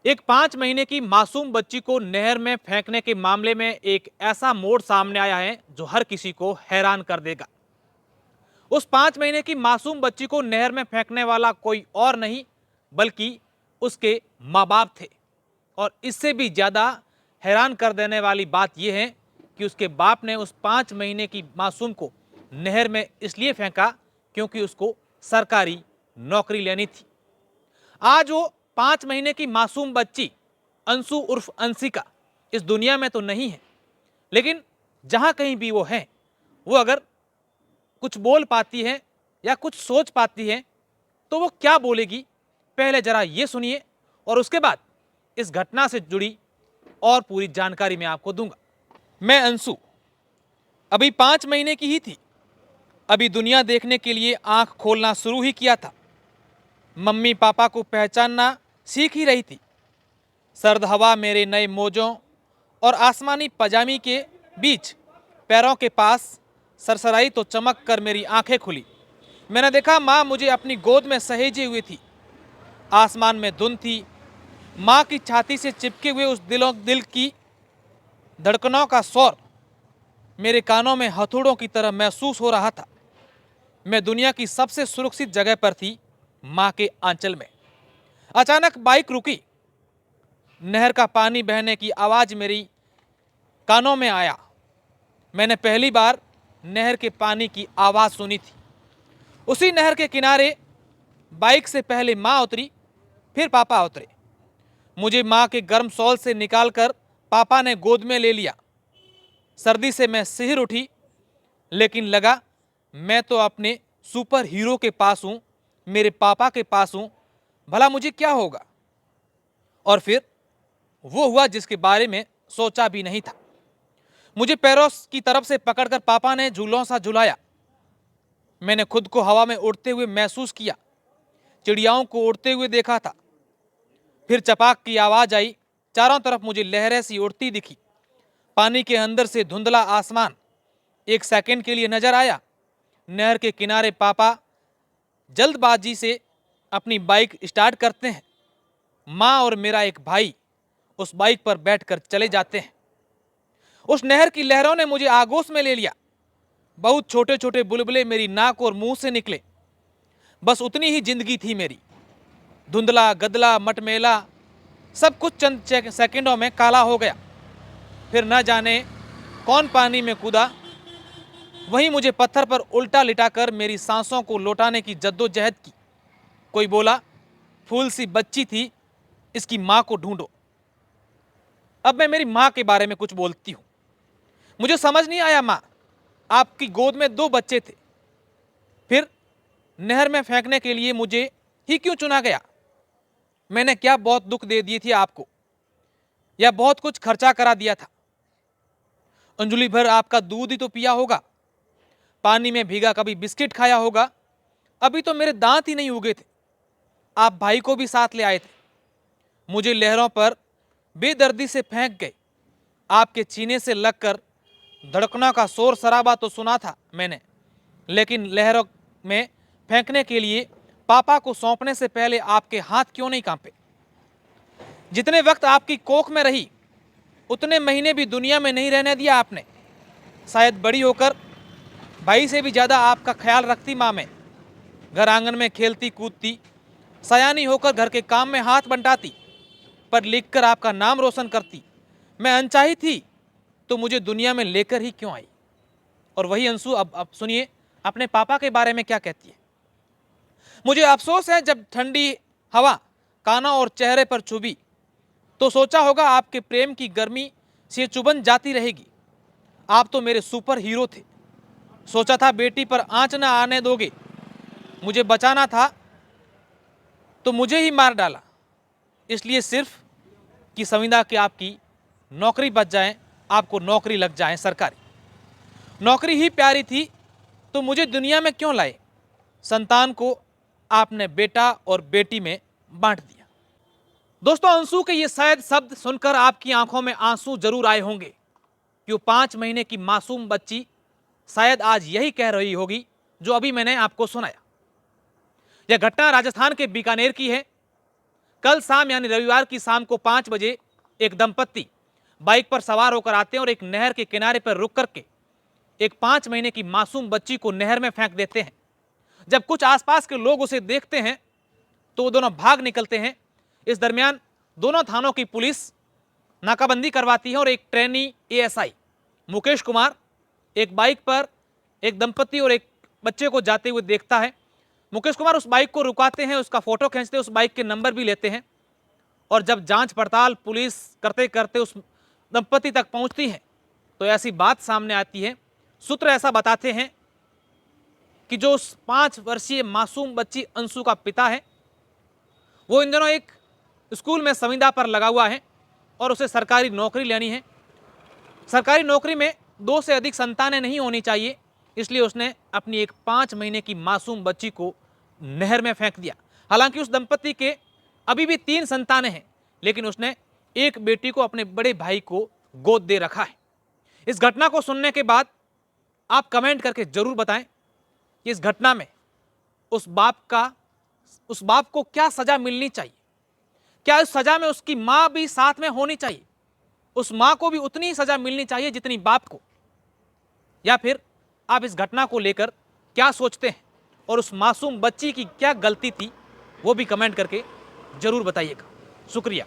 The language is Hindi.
एक 5 महीने की मासूम बच्ची को नहर में फेंकने के मामले में एक ऐसा मोड़ सामने आया है जो हर किसी को हैरान कर देगा। उस 5 महीने की मासूम बच्ची को नहर में फेंकने वाला कोई और नहीं बल्कि उसके माँ बाप थे। और इससे भी ज्यादा हैरान कर देने वाली बात यह है कि उसके बाप ने उस 5 महीने की मासूम को नहर में इसलिए फेंका क्योंकि उसको सरकारी नौकरी लेनी थी। आज वो 5 महीने की मासूम बच्ची अंशु उर्फ अंशिका इस दुनिया में तो नहीं है, लेकिन जहां कहीं भी वो है, वो अगर कुछ बोल पाती है या कुछ सोच पाती है तो वो क्या बोलेगी, पहले जरा ये सुनिए और उसके बाद इस घटना से जुड़ी और पूरी जानकारी मैं आपको दूंगा। मैं अंशु अभी 5 महीने की ही थी। अभी दुनिया देखने के लिए आंख खोलना शुरू ही किया था। मम्मी पापा को पहचानना सीख ही रही थी। सर्द हवा मेरे नए मोजों और आसमानी पजामी के बीच पैरों के पास सरसराई तो चमक कर मेरी आंखें खुली। मैंने देखा माँ मुझे अपनी गोद में सहेजे हुई थी। आसमान में धुंध थी। माँ की छाती से चिपके हुए उस दिल की धड़कनों का शोर मेरे कानों में हथौड़ों की तरह महसूस हो रहा था। मैं दुनिया की सबसे सुरक्षित जगह पर थी, माँ के आंचल में। अचानक बाइक रुकी। नहर का पानी बहने की आवाज मेरी कानों में आया। मैंने पहली बार नहर के पानी की आवाज सुनी थी। उसी नहर के किनारे बाइक से पहले माँ उतरी, फिर पापा उतरे। मुझे माँ के गर्म शॉल से निकालकर पापा ने गोद में ले लिया। सर्दी से मैं सिहर उठी, लेकिन लगा मैं तो अपने सुपर हीरो के पास हूं, मेरे पापा के पास हूं, भला मुझे क्या होगा। और फिर वो हुआ जिसके बारे में सोचा भी नहीं था। मुझे पैरों की तरफ से पकड़कर पापा ने झूलों सा झुलाया। मैंने खुद को हवा में उड़ते हुए महसूस किया, चिड़ियाओं को उड़ते हुए देखा था। फिर चपाक की आवाज आई। चारों तरफ मुझे लहरें सी उड़ती दिखी। पानी के अंदर से धुंधला आसमान एक सेकंड के लिए नजर आया। नहर के किनारे पापा जल्दबाजी से अपनी बाइक स्टार्ट करते हैं। माँ और मेरा एक भाई उस बाइक पर बैठकर चले जाते हैं। उस नहर की लहरों ने मुझे आगोश में ले लिया। बहुत छोटे छोटे बुलबुले मेरी नाक और मुंह से निकले। बस उतनी ही जिंदगी थी मेरी। धुंधला गदला मटमेला सब कुछ चंद सेकंडों में काला हो गया। फिर न जाने कौन पानी में कूदा। वहीं मुझे पत्थर पर उल्टा लिटाकर मेरी सांसों को लौटाने की जद्दोजहद की। कोई बोला, फूल सी बच्ची थी, इसकी मां को ढूंढो। अब मैं मेरी मां के बारे में कुछ बोलती हूं। मुझे समझ नहीं आया मां, आपकी गोद में 2 बच्चे थे, फिर नहर में फेंकने के लिए मुझे ही क्यों चुना गया। मैंने क्या बहुत दुख दे दिए थे आपको, या बहुत कुछ खर्चा करा दिया था। अंजुली भर आपका दूध ही तो पिया होगा, पानी में भीगा कभी बिस्किट खाया होगा। अभी तो मेरे दांत ही नहीं उगे थे। आप भाई को भी साथ ले आए थे। मुझे लहरों पर बेदर्दी से फेंक गए। आपके सीने से लगकर धड़कनों का शोर शराबा तो सुना था मैंने, लेकिन लहरों में फेंकने के लिए पापा को सौंपने से पहले आपके हाथ क्यों नहीं कांपे। जितने वक्त आपकी कोख में रही उतने महीने भी दुनिया में नहीं रहने दिया आपने। शायद बड़ी होकर भाई से भी ज्यादा आपका ख्याल रखती माँ मैं। घर आंगन में खेलती कूदती, सयानी होकर घर के काम में हाथ बंटाती, पर लिखकर आपका नाम रोशन करती। मैं अनचाही थी तो मुझे दुनिया में लेकर ही क्यों आई। और वही अंशु अब सुनिए अपने पापा के बारे में क्या कहती है। मुझे अफसोस है, जब ठंडी हवा कानों और चेहरे पर चुभी तो सोचा होगा आपके प्रेम की गर्मी से चुभन जाती रहेगी। आप तो मेरे सुपर हीरो थे। सोचा था बेटी पर आंच न आने दोगे। मुझे बचाना था तो मुझे ही मार डाला, इसलिए सिर्फ कि संविदा की आपकी नौकरी बच जाए, आपको नौकरी लग जाए सरकारी। नौकरी ही प्यारी थी तो मुझे दुनिया में क्यों लाए। संतान को आपने बेटा और बेटी में बांट दिया। दोस्तों, अंशु के ये शायद शब्द सुनकर आपकी आंखों में आंसू जरूर आए होंगे कि वो 5 महीने की मासूम बच्ची शायद आज यही कह रही होगी जो अभी मैंने आपको सुनाया। यह घटना राजस्थान के बीकानेर की है। कल शाम यानी रविवार की शाम को 5 बजे एक दंपत्ति बाइक पर सवार होकर आते हैं और एक नहर के किनारे पर रुक करके एक 5 महीने की मासूम बच्ची को नहर में फेंक देते हैं। जब कुछ आसपास के लोग उसे देखते हैं तो वो दोनों भाग निकलते हैं। इस दरमियान दोनों थानों की पुलिस नाकाबंदी करवाती है और एक ट्रेनी एएसआई मुकेश कुमार एक बाइक पर एक दंपत्ति और एक बच्चे को जाते हुए देखता है। मुकेश कुमार उस बाइक को रुकाते हैं, उसका फोटो खींचते हैं, उस बाइक के नंबर भी लेते हैं और जब जांच पड़ताल पुलिस करते करते उस दंपत्ति तक पहुंचती है तो ऐसी बात सामने आती है। सूत्र ऐसा बताते हैं कि जो उस 5 वर्षीय मासूम बच्ची अंशु का पिता है वो इन दिनों एक स्कूल में संविदा पर लगा हुआ है और उसे सरकारी नौकरी लेनी है। सरकारी नौकरी में 2 से अधिक संतानें नहीं होनी चाहिए, इसलिए उसने अपनी एक 5 महीने की मासूम बच्ची को नहर में फेंक दिया। हालांकि उस दंपत्ति के अभी भी 3 संतानें हैं, लेकिन उसने एक बेटी को अपने बड़े भाई को गोद दे रखा है। इस घटना को सुनने के बाद आप कमेंट करके जरूर बताएं कि इस घटना में उस बाप को क्या सजा मिलनी चाहिए। क्या इस सजा में उसकी मां भी साथ में होनी चाहिए, उस मां को भी उतनी ही सजा मिलनी चाहिए जितनी बाप को, या फिर आप इस घटना को लेकर क्या सोचते हैं और उस मासूम बच्ची की क्या गलती थी वो भी कमेंट करके जरूर बताइएगा। शुक्रिया।